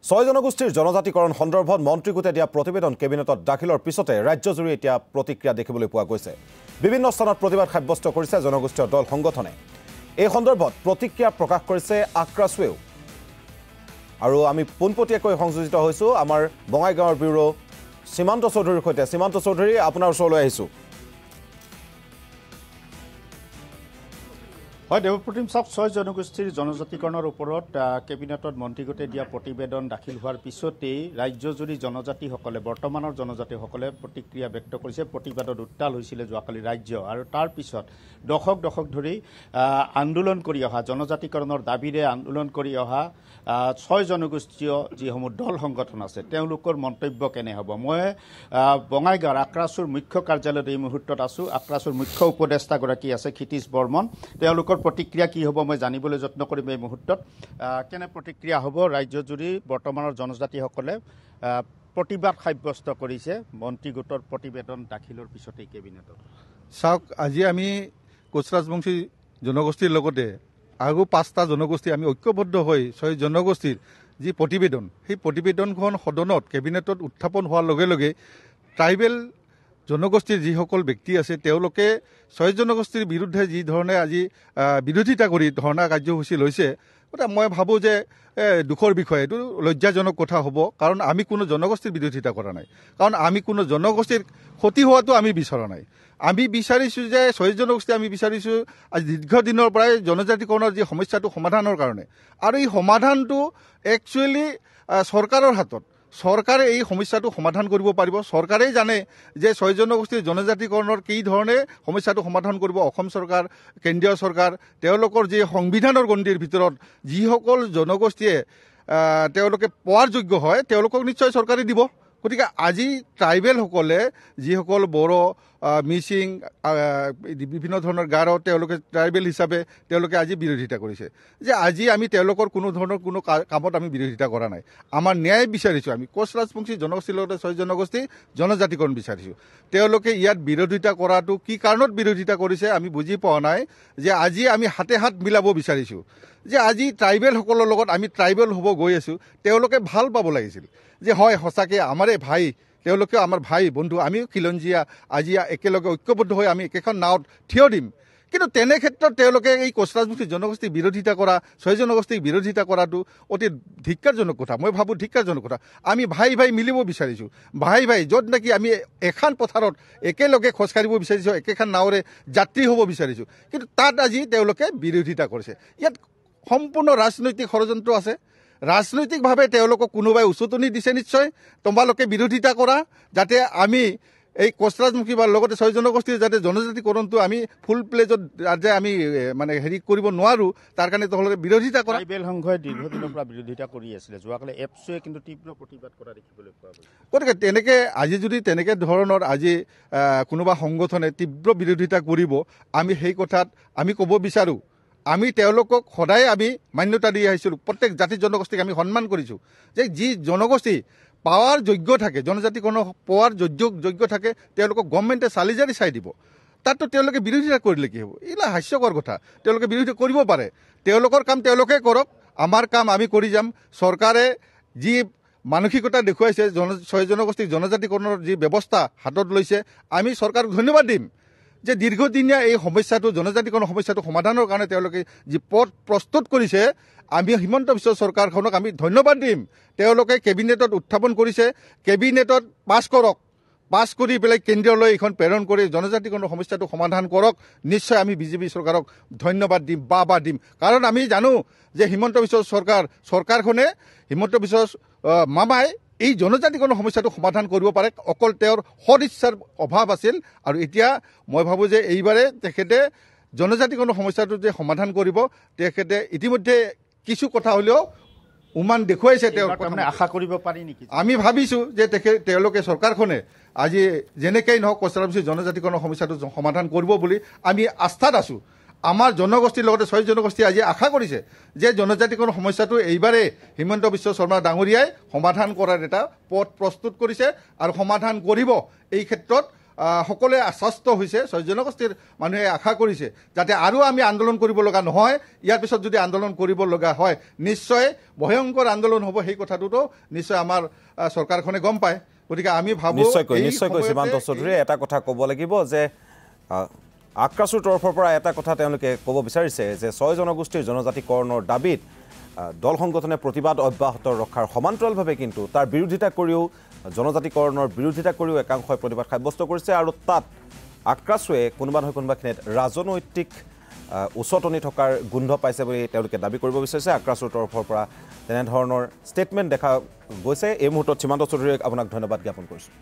ছয় জনগোষ্ঠীৰ জনজাতিকৰণ সন্দৰ্ভত মন্ত্ৰীগোটে দিয়া প্ৰতিবেদন কেবিনেটত দাখিলৰ পিছতে ৰাজ্যজুৰি এতিয়া প্ৰতিক্ৰিয়া দেখিবলৈ পোৱা গৈছে। বিভিন্ন স্থানত প্ৰতিবাদ সাব্যস্ত কৰিছে জনগোষ্ঠীয় দল সংগঠনে। এই সন্দৰ্ভত প্ৰতিক্ৰিয়া প্ৰকাশ কৰিছে আক্ৰাছুৱেও। আৰু আমি পোনপটীয়াকৈ সংযোজিত হৈছোঁ আমাৰ বঙাইগাঁৱৰ ব্যুৰো সীমান্ত চৌধুৰীৰ সৈতে। সীমান্ত চৌধুৰী, আপোনাৰ ওচৰলৈ আহিছোঁ। হয় দেৱপ্ৰতিম সাহেব, ছয় জনগোষ্ঠীৰ জনজাতিকৰণৰ ওপৰত কেবিনেটত মন্ত্ৰীগোটে দিয়া প্ৰতিবেদন দাখিল হোৱাৰ পিছতেই ৰাজ্যজুৰি জনজাতিসকলে বৰ্তমানৰ জনজাতিসকলে প্ৰতিক্ৰিয়া ব্যক্ত কৰিছে। প্ৰতিবাদত উত্তাল হৈছিলে যোৱাকালি ৰাজ্য, আৰু তাৰ পিছত দশক ধৰি আন্দোলন কৰি অহা জনজাতিকৰণৰ দাবীৰে আন্দোলন কৰি অহা ছয় জনগোষ্ঠীয় যিসমূহ দল সংগঠন আছে তেওঁলোকৰ মন্তব্য কেনে হ'ব? মই বঙাইগাঁৱৰ আক্ৰাছুৰ মুখ্য কাৰ্যালয়ত এই মুহূৰ্তত আছোঁ। আক্ৰাছুৰ মুখ্য উপদেষ্টাগৰাকী আছে ক্ষিতিশ বৰ্মন। তেওঁলোকৰ প্ৰতিক্ৰিয়া কি হ'ব মই জানিবলৈ যত্ন কৰিম এই মুহূৰ্তত। কেনে প্ৰতিক্ৰিয়া হ'ব? ৰাজ্যজুৰি বৰ্তমানৰ জনজাতিসকলে প্ৰতিবাদ সাব্যস্ত কৰিছে মন্ত্ৰীগোটৰ প্ৰতিবেদন দাখিলৰ পিছতেই কেবিনেটত। চাওক, আজি আমি কোচ ৰাজবংশী জনগোষ্ঠীৰ লগতে আৰু 5টা জনগোষ্ঠী আমি ঐক্যবদ্ধ হৈ ছয় জনগোষ্ঠীৰ যি প্ৰতিবেদন, সেই প্ৰতিবেদনখন সদনত কেবিনেটত উত্থাপন হোৱাৰ লগে লগে ট্ৰাইবেল জনগোষ্ঠীৰ যিসকল ব্যক্তি আছে তেওঁলোকে ছয় জনগোষ্ঠীৰ বিৰুদ্ধে যি ধৰণে আজি বিৰোধিতা কৰি ধৰ্ণা কাৰ্যসূচী লৈছে, মই ভাবোঁ যে দুখৰ বিষয়, এইটো লজ্জাজনক কথা হ'ব। কাৰণ আমি কোনো জনগোষ্ঠীৰ বিৰোধিতা কৰা নাই, কাৰণ আমি কোনো জনগোষ্ঠীৰ ক্ষতি হোৱাটো আমি বিচৰা নাই। আমি বিচাৰিছোঁ যে ছয় জনগোষ্ঠী আমি বিচাৰিছোঁ আজি দীৰ্ঘদিনৰ পৰাই জনজাতিকৰণৰ যি সমস্যাটো সমাধানৰ কাৰণে, আৰু এই সমাধানটো একচুৱেলি চৰকাৰৰ হাতত। চৰকাৰে এই সমস্যাটো সমাধান কৰিব পাৰিব। চৰকাৰেই জানে যে ছয় জনগোষ্ঠীৰ জনজাতিকৰণৰ কি ধৰণে সমস্যাটো সমাধান কৰিব। অসম চৰকাৰ, কেন্দ্ৰীয় চৰকাৰ, তেওঁলোকৰ যি সংবিধানৰ গণ্ডিৰ ভিতৰত যিসকল জনগোষ্ঠীয়ে তেওঁলোকে পোৱাৰ যোগ্য হয় তেওঁলোকক নিশ্চয় চৰকাৰে দিব। গতিকে আজি ট্ৰাইবেলসকলে যিসকল বড়ো, মিচিং, বিভিন্ন ধৰণৰ গাৰো তেওঁলোকে ট্ৰাইবেল হিচাপে তেওঁলোকে আজি বিৰোধিতা কৰিছে যে আজি আমি তেওঁলোকৰ কোনো ধৰণৰ কোনো কামত আমি বিৰোধিতা কৰা নাই। আমাৰ ন্যায় বিচাৰিছোঁ। আমি কোচ ৰাজবংশী জনগোষ্ঠীৰ লগতে ছয় জনগোষ্ঠী জনজাতিকৰণ বিচাৰিছোঁ। তেওঁলোকে ইয়াত বিৰোধিতা কৰাটো কি কাৰণত বিৰোধিতা কৰিছে আমি বুজি পোৱা নাই। যে আজি আমি হাতে হাত মিলাব বিচাৰিছোঁ যে আজি ট্ৰাইবেলসকলৰ লগত আমি ট্ৰাইবেল হ'ব গৈ আছোঁ। তেওঁলোকে ভাল পাব লাগিছিল যে হয় সঁচাকৈ আমাৰে ভাই, তেওঁলোকেও আমাৰ ভাই বন্ধু, আমিও খিলঞ্জীয়া, আজি একেলগে ঐক্যবদ্ধ হৈ আমি একেখন নাৱত থিয় দিম। কিন্তু তেনে ক্ষেত্ৰত তেওঁলোকে এই কোচ ৰাজবংশী জনগোষ্ঠীক বিৰোধিতা কৰা, ছয় জনগোষ্ঠীক বিৰোধিতা কৰাটো অতি ধিক্কাৰজনক কথা। মই ভাবোঁ ধিক্কাৰজনক কথা। আমি ভাই মিলিব বিচাৰিছোঁ। ভাই য'ত নেকি আমি এখন পথাৰত একেলগে খোজকাঢ়িব বিচাৰিছোঁ, একেখন নাৱেৰে যাত্ৰী হ'ব বিচাৰিছোঁ, কিন্তু তাত আজি তেওঁলোকে বিৰোধিতা কৰিছে। ইয়াত সম্পূৰ্ণ ৰাজনৈতিক ষড়যন্ত্ৰ আছে। ৰাজনৈতিকভাৱে তেওঁলোকক কোনোবাই উচতনি দিছে নিশ্চয়, তোমালোকে বিৰোধিতা কৰা যাতে আমি এই কোচ ৰাজবংশী বা লগতে ছয় জনগোষ্ঠীৰ যাতে জনজাতিকৰণটো আমি ফুল প্লেজত যাতে আমি কৰিব নোৱাৰোঁ, তাৰ কাৰণে তোমালোকে বিৰোধিতা কৰা। ট্ৰাইবেল সংঘই দীৰ্ঘদিনৰ পৰা বিৰোধিতা কৰি আছিলে। যোৱাকালি এপছুৱে কিন্তু তীব্ৰ প্ৰতিবাদ কৰা দেখিবলৈ পোৱা গৈছে। গতিকে তেনেকৈ আজি যদি তেনেকৈ ধৰণৰ আজি কোনোবা সংগঠনে তীব্ৰ বিৰোধিতা কৰিব, আমি সেই কথাত আমি ক'ব বিচাৰোঁ আমি তেওঁলোকক সদায় আমি মান্যতা দি আহিছিলোঁ। প্ৰত্যেক জাতি জনগোষ্ঠীক আমি সন্মান কৰিছোঁ যে যি জনগোষ্ঠী পাৱাৰ যোগ্য থাকে, জনজাতিকৰণ পোৱাৰ যোগ্য থাকে, তেওঁলোকক গভৰ্ণমেণ্টে চালিজাৰি চাই দিব। তাততো তেওঁলোকে বিৰোধিতা কৰিলে কি হ'ব? এইবিলাক হাস্যকৰ কথা। তেওঁলোকে বিৰোধিতা কৰিব পাৰে, তেওঁলোকৰ কাম তেওঁলোকে কৰক, আমাৰ কাম আমি কৰি যাম। চৰকাৰে যি মানসিকতা দেখুৱাইছে, ছয় জনগোষ্ঠীৰ জনজাতিকৰণৰ যি ব্যৱস্থা হাতত লৈছে, আমি চৰকাৰক ধন্যবাদ দিম যে দীৰ্ঘদিনীয়া এই সমস্যাটো জনজাতিকৰণ সমস্যাটো সমাধানৰ কাৰণে তেওঁলোকে যি পথ প্ৰস্তুত কৰিছে, আমি হিমন্ত বিশ্ব চৰকাৰখনক আমি ধন্যবাদ দিম। তেওঁলোকে কেবিনেটত উত্থাপন কৰিছে, কেবিনেটত পাছ কৰক, পাছ কৰি পেলাই কেন্দ্ৰলৈ এইখন প্ৰেৰণ কৰি জনজাতিকৰণৰ সমস্যাটো সমাধান কৰক। নিশ্চয় আমি বিজেপি চৰকাৰক ধন্যবাদ দিম, বা দিম। কাৰণ আমি জানো যে হিমন্ত বিশ্ব চৰকাৰখনে হিমন্ত বিশ্ব মামাই এই জনজাতিকৰণৰ সমস্যাটো সমাধান কৰিব পাৰে। অকল তেওঁৰ সদিচ্ছাৰ অভাৱ আছিল, আৰু এতিয়া মই ভাবোঁ যে এইবাৰে তেখেতে জনজাতিকৰণৰ সমস্যাটো যে সমাধান কৰিব, তেখেতে ইতিমধ্যে কিছু কথা হ'লেও উমান দেখুৱাইছে। তেওঁ আশা কৰিব পাৰি নেকি? আমি ভাবিছোঁ যে তেওঁলোকে চৰকাৰখনে আজি যেনেকৈ নহওক কোচ ৰাজবংশী জনজাতিকৰণৰ সমস্যাটো সমাধান কৰিব বুলি আমি আস্থাত আছোঁ। আমাৰ জনগোষ্ঠীৰ লগতে ছয় জনগোষ্ঠী আজি আশা কৰিছে যে জনজাতিকৰণ সমস্যাটো এইবাৰে হিমন্ত বিশ্ব শৰ্মা ডাঙৰীয়াই সমাধান কৰাৰ এটা পথ প্ৰস্তুত কৰিছে আৰু সমাধান কৰিব। এই ক্ষেত্ৰত সকলোৱে আশ্বস্ত হৈছে ছয় জনগোষ্ঠীৰ মানুহে আশা কৰিছে যাতে আৰু আমি আন্দোলন কৰিব লগা নহয় ইয়াৰ পিছত যদি আন্দোলন কৰিব লগা হয় নিশ্চয় ভয়ংকৰ আন্দোলন হ'ব সেই কথাটোতো নিশ্চয় আমাৰ চৰকাৰখনে গম পায় গতিকে আমি ভাবোঁ নিশ্চয়কৈ সীমান্ত চৌধুৰী এটা কথা ক'ব লাগিব যে আক্ৰাছুৰ তৰফৰ পৰা এটা কথা তেওঁলোকে ক'ব বিচাৰিছে যে ছয় জনগোষ্ঠীৰ জনজাতিকৰণৰ দাবীত দল সংগঠনে প্ৰতিবাদ অব্যাহত ৰখাৰ সমান্তৰালভাৱে কিন্তু তাৰ বিৰোধিতা কৰিও জনজাতিকৰণৰ বিৰোধিতা কৰিও একাংশই প্ৰতিবাদ সাব্যস্ত কৰিছে আৰু তাত আক্ৰাছুৱে কোনোবা নহয় কোনোবাখিনিত ৰাজনৈতিক উচতনি থকাৰ গোন্ধ পাইছে বুলি তেওঁলোকে দাবী কৰিব বিচাৰিছে আক্ৰাছুৰ তৰফৰ পৰা তেনেধৰণৰ ষ্টেটমেণ্ট দেখা গৈছে এই মুহূৰ্তত সীমান্ত চৌধুৰীক আপোনাক ধন্যবাদ জ্ঞাপন কৰিছোঁ